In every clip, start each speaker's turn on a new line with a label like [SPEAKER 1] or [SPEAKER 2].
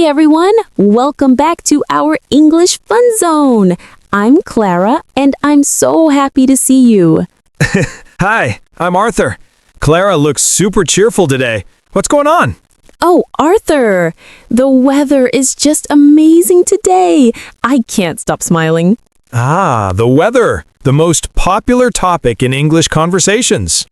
[SPEAKER 1] Hey everyone, welcome back to our English Fun Zone. I'm Clara and I'm so happy to see you.
[SPEAKER 2] Hi, I'm Arthur. Clara looks super cheerful today. What's going on?
[SPEAKER 1] Oh, Arthur, the weather is just amazing today. I can't stop smiling.
[SPEAKER 2] Ah, the weather, the most popular topic in English conversations.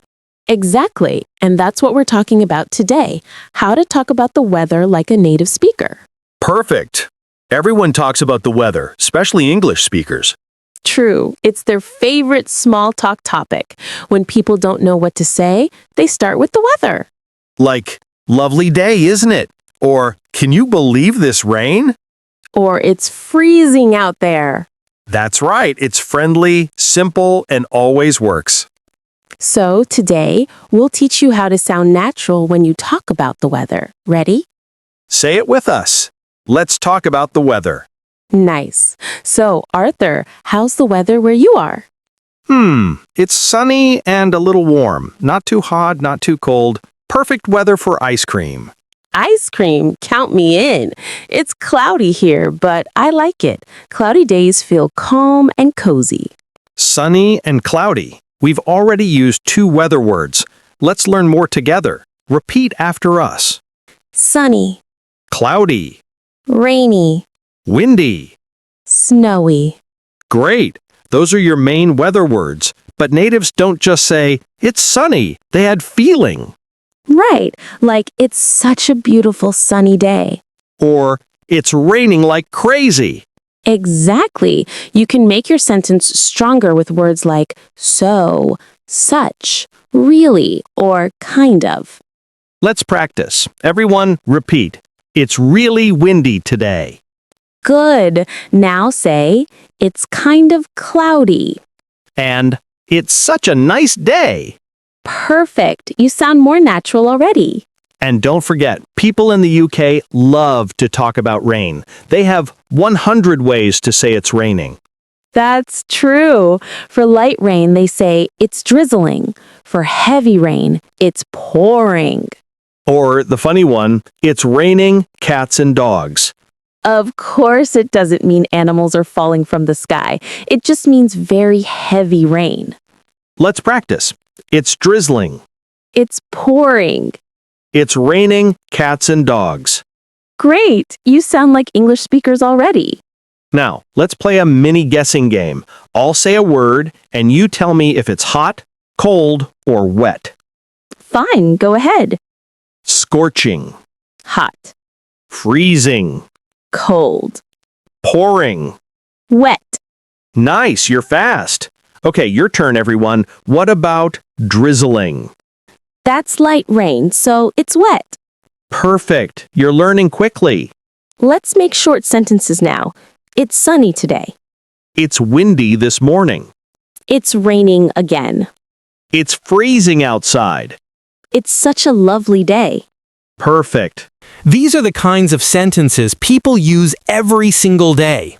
[SPEAKER 1] Exactly, and that's what we're talking about today, how to talk about the weather like a native speaker.
[SPEAKER 3] Perfect. Everyone talks about the weather, especially English speakers.
[SPEAKER 1] True, it's their favorite small talk topic. When people don't know what to say, they start with the weather.
[SPEAKER 3] Like, lovely day, isn't it? Or, can you believe this rain?
[SPEAKER 1] Or it's freezing out there.
[SPEAKER 3] That's right, it's friendly, simple, and always works.
[SPEAKER 1] So today, we'll teach you how to sound natural when you talk about the weather. Ready?
[SPEAKER 3] Say it with us. Let's talk about the weather.
[SPEAKER 1] Nice. So, Arthur, how's the weather where you are?
[SPEAKER 3] It's sunny and a little warm. Not too hot, not too cold. Perfect weather for ice cream.
[SPEAKER 1] Ice cream, count me in. It's cloudy here, but I like it. Cloudy days feel calm and cozy.
[SPEAKER 3] Sunny and cloudy. We've already used two weather words. Let's learn more together. Repeat after us.
[SPEAKER 1] Sunny,
[SPEAKER 3] Cloudy,
[SPEAKER 1] rainy,
[SPEAKER 3] windy.
[SPEAKER 1] snowy.
[SPEAKER 3] Great. Those are your main weather words. But natives don't just say, it's sunny. They add feeling.
[SPEAKER 1] Right, like it's such a beautiful sunny day.
[SPEAKER 3] Or, it's raining like crazy.
[SPEAKER 1] Exactly. You can make your sentence stronger with words like so, such, really, or kind of.
[SPEAKER 3] Let's practice. Everyone, repeat. It's really windy today.
[SPEAKER 1] Good. Now say, it's kind of cloudy.
[SPEAKER 3] And, it's such a nice day.
[SPEAKER 1] Perfect. You sound more natural already.
[SPEAKER 3] And don't forget, people in the UK love to talk about rain. They have 100 ways to say it's raining.
[SPEAKER 1] That's true. For light rain, they say it's drizzling. For heavy rain, it's pouring.
[SPEAKER 3] Or the funny one, it's raining cats and dogs.
[SPEAKER 1] Of course, it doesn't mean animals are falling from the sky. It just means very heavy rain.
[SPEAKER 3] Let's practice. It's drizzling.
[SPEAKER 1] It's pouring.
[SPEAKER 3] It's raining cats and dogs.
[SPEAKER 1] Great! You sound like English speakers already.
[SPEAKER 3] Now, let's play a mini guessing game. I'll say a word, and you tell me if it's hot, cold, or wet.
[SPEAKER 1] Fine, go ahead.
[SPEAKER 3] Scorching,
[SPEAKER 1] Hot,
[SPEAKER 3] freezing,
[SPEAKER 1] cold,
[SPEAKER 3] pouring.
[SPEAKER 1] wet.
[SPEAKER 3] Nice, you're fast. Okay, your turn, everyone. What about drizzling?
[SPEAKER 1] That's light rain, so it's wet.
[SPEAKER 3] Perfect. You're learning quickly.
[SPEAKER 1] Let's make short sentences now. It's sunny today.
[SPEAKER 3] It's windy this morning.
[SPEAKER 1] It's raining again.
[SPEAKER 3] It's freezing outside.
[SPEAKER 1] It's such a lovely day.
[SPEAKER 3] Perfect.
[SPEAKER 2] These are the kinds of sentences people use every single day.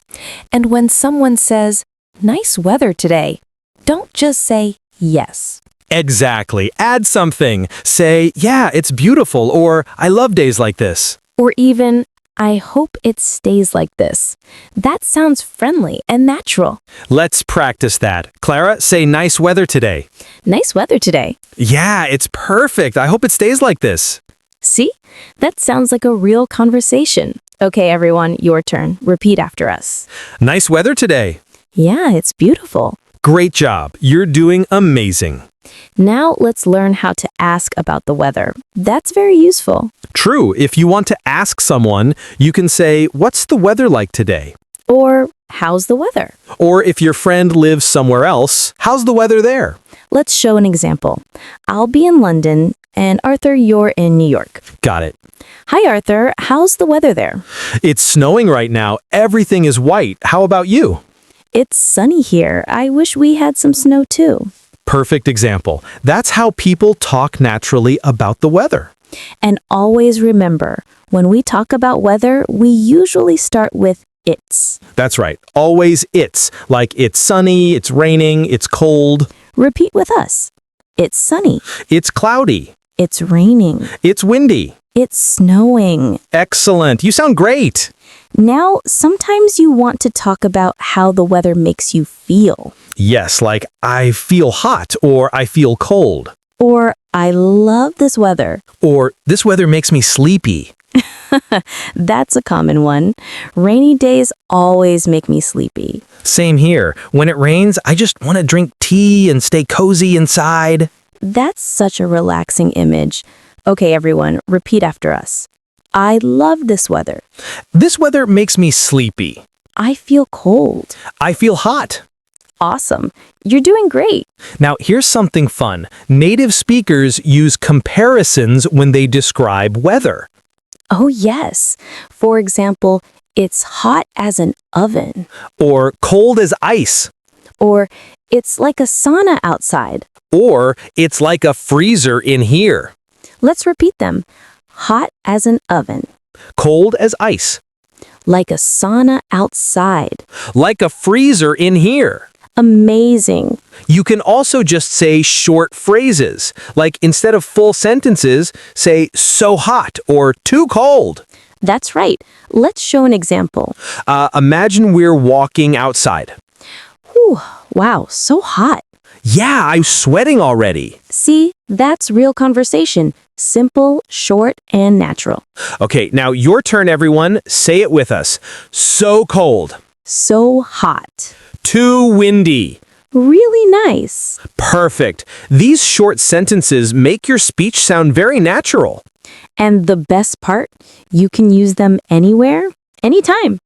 [SPEAKER 4] And when someone says, nice weather today, don't just say yes.
[SPEAKER 2] Exactly. Add something. Say, yeah, it's beautiful, or I love days like this.
[SPEAKER 4] Or even, I hope it stays like this. That sounds friendly and natural.
[SPEAKER 2] Let's practice that. Clara, say nice weather today.
[SPEAKER 4] Nice weather today.
[SPEAKER 2] Yeah, it's perfect. I hope it stays like this.
[SPEAKER 4] See? That sounds like a real conversation. Okay, everyone, your turn. Repeat after us.
[SPEAKER 2] Nice weather today.
[SPEAKER 4] Yeah, it's beautiful.
[SPEAKER 2] Great job. You're doing amazing.
[SPEAKER 4] Now let's learn how to ask about the weather. That's very useful.
[SPEAKER 2] True. If you want to ask someone, you can say, what's the weather like today?
[SPEAKER 4] Or, how's the weather?
[SPEAKER 2] Or if your friend lives somewhere else, how's the weather there?
[SPEAKER 4] Let's show an example. I'll be in London, and Arthur, you're in New York.
[SPEAKER 2] Got it.
[SPEAKER 4] Hi, Arthur. How's the weather there?
[SPEAKER 2] It's snowing right now. Everything is white. How about you?
[SPEAKER 4] It's sunny here. I wish we had some snow too.
[SPEAKER 2] Perfect example. That's how people talk naturally about the weather.
[SPEAKER 4] And always remember, when we talk about weather, we usually start with it's.
[SPEAKER 2] That's right. Always it's. Like it's sunny, it's raining, it's cold.
[SPEAKER 4] Repeat with us. It's sunny.
[SPEAKER 2] It's cloudy.
[SPEAKER 4] It's raining.
[SPEAKER 2] It's windy.
[SPEAKER 4] It's snowing.
[SPEAKER 2] Excellent. You sound great.
[SPEAKER 4] Now, sometimes you want to talk about how the weather makes you feel.
[SPEAKER 2] Yes, like I feel hot or I feel cold.
[SPEAKER 4] Or, I love this weather.
[SPEAKER 2] Or this weather makes me sleepy.
[SPEAKER 4] That's a common one. Rainy days always make me sleepy.
[SPEAKER 2] Same here. When it rains, I just want to drink tea and stay cozy inside.
[SPEAKER 4] That's such a relaxing image. Okay, everyone, repeat after us. I love this weather.
[SPEAKER 2] This weather makes me sleepy.
[SPEAKER 4] I feel cold.
[SPEAKER 2] I feel hot.
[SPEAKER 4] Awesome. You're doing great.
[SPEAKER 2] Now, here's something fun. Native speakers use comparisons when they describe weather.
[SPEAKER 4] Oh, yes. For example, it's hot as an oven.
[SPEAKER 2] Or cold as ice.
[SPEAKER 4] Or it's like a sauna outside.
[SPEAKER 2] Or it's like a freezer in here.
[SPEAKER 4] Let's repeat them. Hot as an oven.
[SPEAKER 2] Cold as ice.
[SPEAKER 4] Like a sauna outside.
[SPEAKER 2] Like a freezer in here.
[SPEAKER 4] Amazing.
[SPEAKER 2] You can also just say short phrases. Like instead of full sentences, say so hot or too cold.
[SPEAKER 4] That's right. Let's show an example.
[SPEAKER 2] Imagine we're walking outside.
[SPEAKER 4] Whew, wow, so hot.
[SPEAKER 2] Yeah, I'm sweating already.
[SPEAKER 4] See, that's real conversation. Simple, short, and natural.
[SPEAKER 2] Okay, now your turn, everyone. Say it with us. So cold.
[SPEAKER 4] So hot.
[SPEAKER 2] Too windy.
[SPEAKER 4] Really nice.
[SPEAKER 2] Perfect. These short sentences make your speech sound very natural.
[SPEAKER 4] And the best part, you can use them anywhere, anytime.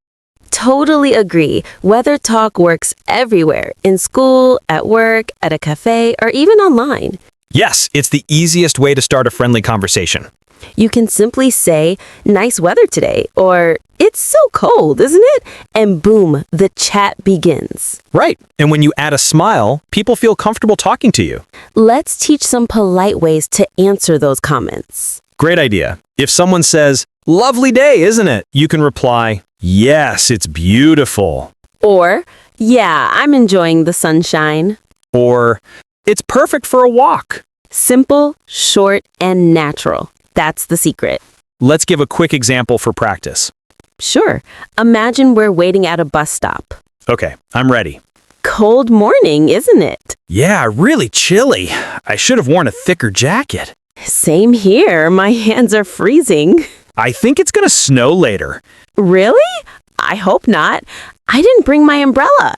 [SPEAKER 1] Totally agree. Weather talk works everywhere, in school, at work, at a cafe, or even online.
[SPEAKER 2] Yes, it's the easiest way to start a friendly conversation.
[SPEAKER 1] You can simply say, nice weather today, or it's so cold, isn't it? And boom, the chat begins.
[SPEAKER 2] Right. And when you add a smile, people feel comfortable talking to you.
[SPEAKER 1] Let's teach some polite ways to answer those comments.
[SPEAKER 2] Great idea. If someone says, lovely day, isn't it? You can reply, yes, it's beautiful.
[SPEAKER 1] Or, yeah, I'm enjoying the sunshine.
[SPEAKER 2] Or, it's perfect for a walk.
[SPEAKER 1] Simple, short, and natural. That's the secret.
[SPEAKER 2] Let's give a quick example for practice.
[SPEAKER 1] Sure. Imagine we're waiting at a bus stop.
[SPEAKER 2] Okay, I'm ready.
[SPEAKER 1] Cold morning, isn't it?
[SPEAKER 2] Yeah, really chilly. I should have worn a thicker jacket.
[SPEAKER 1] Same here. My hands are freezing.
[SPEAKER 2] I think it's gonna snow later.
[SPEAKER 1] Really? I hope not. I didn't bring my umbrella.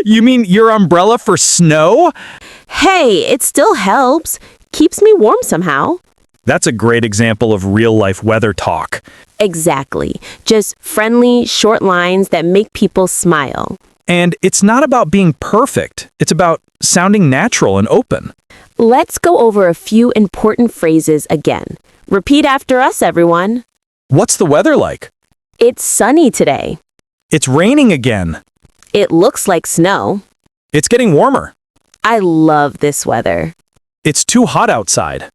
[SPEAKER 2] You mean your umbrella for snow?
[SPEAKER 1] Hey, it still helps. Keeps me warm somehow.
[SPEAKER 2] That's a great example of real-life weather talk.
[SPEAKER 1] Exactly. Just friendly, short lines that make people smile.
[SPEAKER 2] And it's not about being perfect. It's about sounding natural and open.
[SPEAKER 1] Let's go over a few important phrases again. Repeat after us, everyone.
[SPEAKER 2] What's the weather like?
[SPEAKER 1] It's sunny today.
[SPEAKER 2] It's raining again.
[SPEAKER 1] It looks like snow.
[SPEAKER 2] It's getting warmer.
[SPEAKER 1] I love this weather.
[SPEAKER 2] It's too hot outside.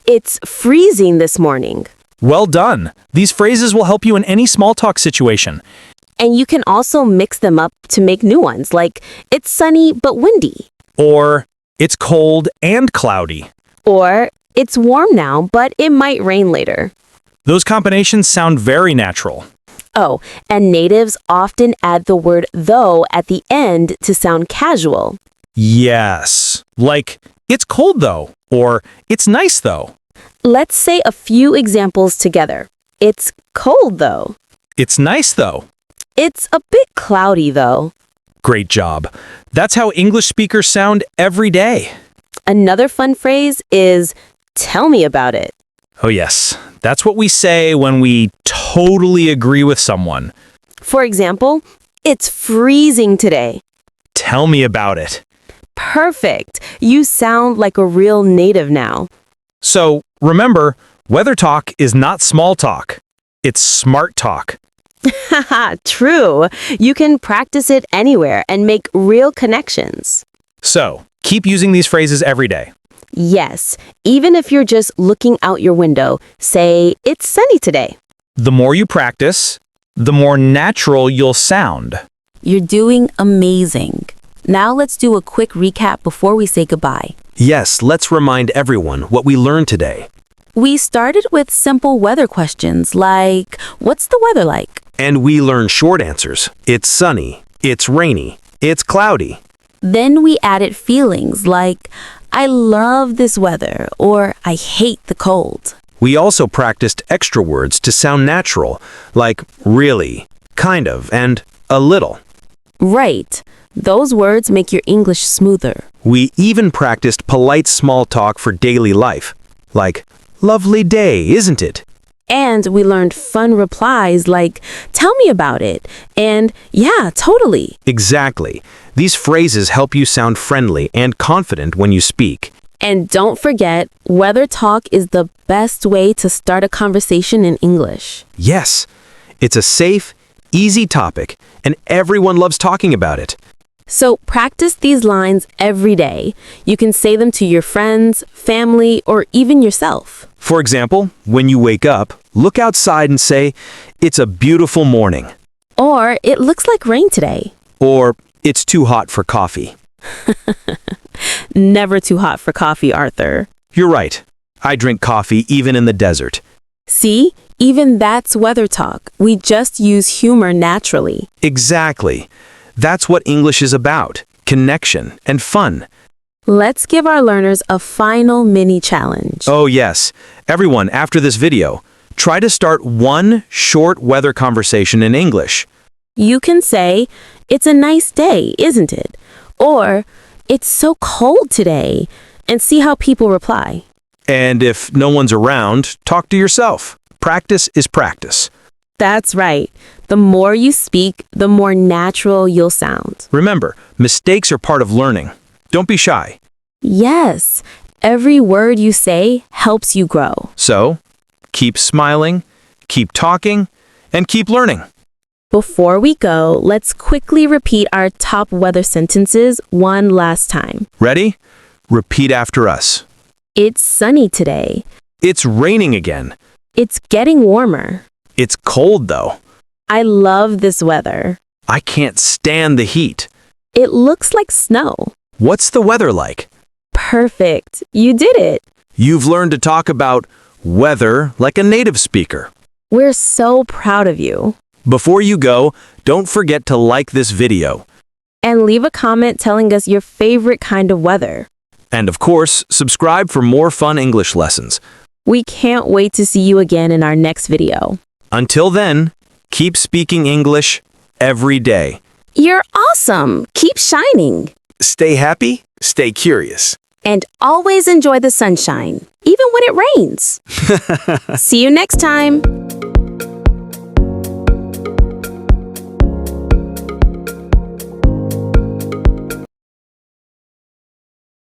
[SPEAKER 1] It's freezing this morning.
[SPEAKER 2] Well done. These phrases will help you in any small talk situation.
[SPEAKER 1] And you can also mix them up to make new ones, like it's sunny but windy.
[SPEAKER 2] Or, it's cold and cloudy.
[SPEAKER 1] Or, it's warm now, but it might rain later.
[SPEAKER 2] Those combinations sound very natural.
[SPEAKER 1] Oh, and natives often add the word though at the end to sound casual.
[SPEAKER 2] Yes. Like, it's cold though. Or, it's nice though.
[SPEAKER 1] Let's say a few examples together. It's cold though.
[SPEAKER 2] It's nice though.
[SPEAKER 1] It's a bit cloudy though.
[SPEAKER 2] Great job. That's how English speakers sound every day.
[SPEAKER 1] Another fun phrase is, tell me about it.
[SPEAKER 2] Oh yes, that's what we say when we totally agree with someone.
[SPEAKER 1] For example, it's freezing today.
[SPEAKER 2] Tell me about it.
[SPEAKER 1] Perfect. You sound like a real native now.
[SPEAKER 2] So, remember, weather talk is not small talk. It's smart talk.
[SPEAKER 1] Haha, true. You can practice it anywhere and make real connections.
[SPEAKER 2] So, keep using these phrases every day.
[SPEAKER 1] Yes, even if you're just looking out your window, say, it's sunny today.
[SPEAKER 2] The more you practice, the more natural you'll sound.
[SPEAKER 4] You're doing amazing. Now let's do a quick recap before we say goodbye.
[SPEAKER 2] Yes, let's remind everyone what we learned today.
[SPEAKER 4] We started with simple weather questions like, what's the weather like?
[SPEAKER 2] And we learned short answers. It's sunny, it's rainy, it's cloudy.
[SPEAKER 4] Then we added feelings like, I love this weather or I hate the cold.
[SPEAKER 2] We also practiced extra words to sound natural, like really, kind of, and a little.
[SPEAKER 4] Right. Those words make your English smoother.
[SPEAKER 2] We even practiced polite small talk for daily life, like, lovely day, isn't it?
[SPEAKER 4] And we learned fun replies like, tell me about it, and yeah, totally.
[SPEAKER 2] Exactly. These phrases help you sound friendly and confident when you speak.
[SPEAKER 4] And don't forget, weather talk is the best way to start a conversation in English.
[SPEAKER 2] Yes, it's a safe, easy topic, and everyone loves talking about it.
[SPEAKER 4] So practice these lines every day. You can say them to your friends, family, or even yourself.
[SPEAKER 2] For example, when you wake up, look outside and say, it's a beautiful morning.
[SPEAKER 4] Or, it looks like rain today.
[SPEAKER 2] Or, it's too hot for coffee.
[SPEAKER 4] Never too hot for coffee, Arthur.
[SPEAKER 2] You're right. I drink coffee even in the desert.
[SPEAKER 4] See? Even that's weather talk. We just use humor naturally.
[SPEAKER 2] Exactly. That's what English is about. Connection and fun.
[SPEAKER 4] Let's give our learners a final mini challenge.
[SPEAKER 2] Oh yes. Everyone, after this video, try to start one short weather conversation in English.
[SPEAKER 4] You can say, it's a nice day, isn't it? Or, it's so cold today, and see how people reply.
[SPEAKER 2] And if no one's around, talk to yourself. Practice is practice.
[SPEAKER 4] That's right. The more you speak, the more natural you'll sound.
[SPEAKER 2] Remember, mistakes are part of learning. Don't be shy.
[SPEAKER 4] Yes, every word you say helps you grow.
[SPEAKER 2] So, keep smiling, keep talking, and keep learning.
[SPEAKER 4] Before we go, let's quickly repeat our top weather sentences one last time.
[SPEAKER 2] Ready? Repeat after us.
[SPEAKER 4] It's sunny today.
[SPEAKER 2] It's raining again.
[SPEAKER 4] It's getting warmer.
[SPEAKER 2] It's cold though.
[SPEAKER 4] I love this weather.
[SPEAKER 2] I can't stand the heat.
[SPEAKER 4] It looks like snow.
[SPEAKER 2] What's the weather like?
[SPEAKER 4] Perfect. You did it.
[SPEAKER 2] You've learned to talk about weather like a native speaker.
[SPEAKER 4] We're so proud of you.
[SPEAKER 2] Before you go, don't forget to like this video.
[SPEAKER 4] And leave a comment telling us your favorite kind of weather.
[SPEAKER 2] And of course, subscribe for more fun English lessons.
[SPEAKER 4] We can't wait to see you again in our next video.
[SPEAKER 2] Until then, keep speaking English every day.
[SPEAKER 4] You're awesome. Keep shining.
[SPEAKER 2] Stay happy, stay curious.
[SPEAKER 4] And always enjoy the sunshine, even when it rains. See you next time.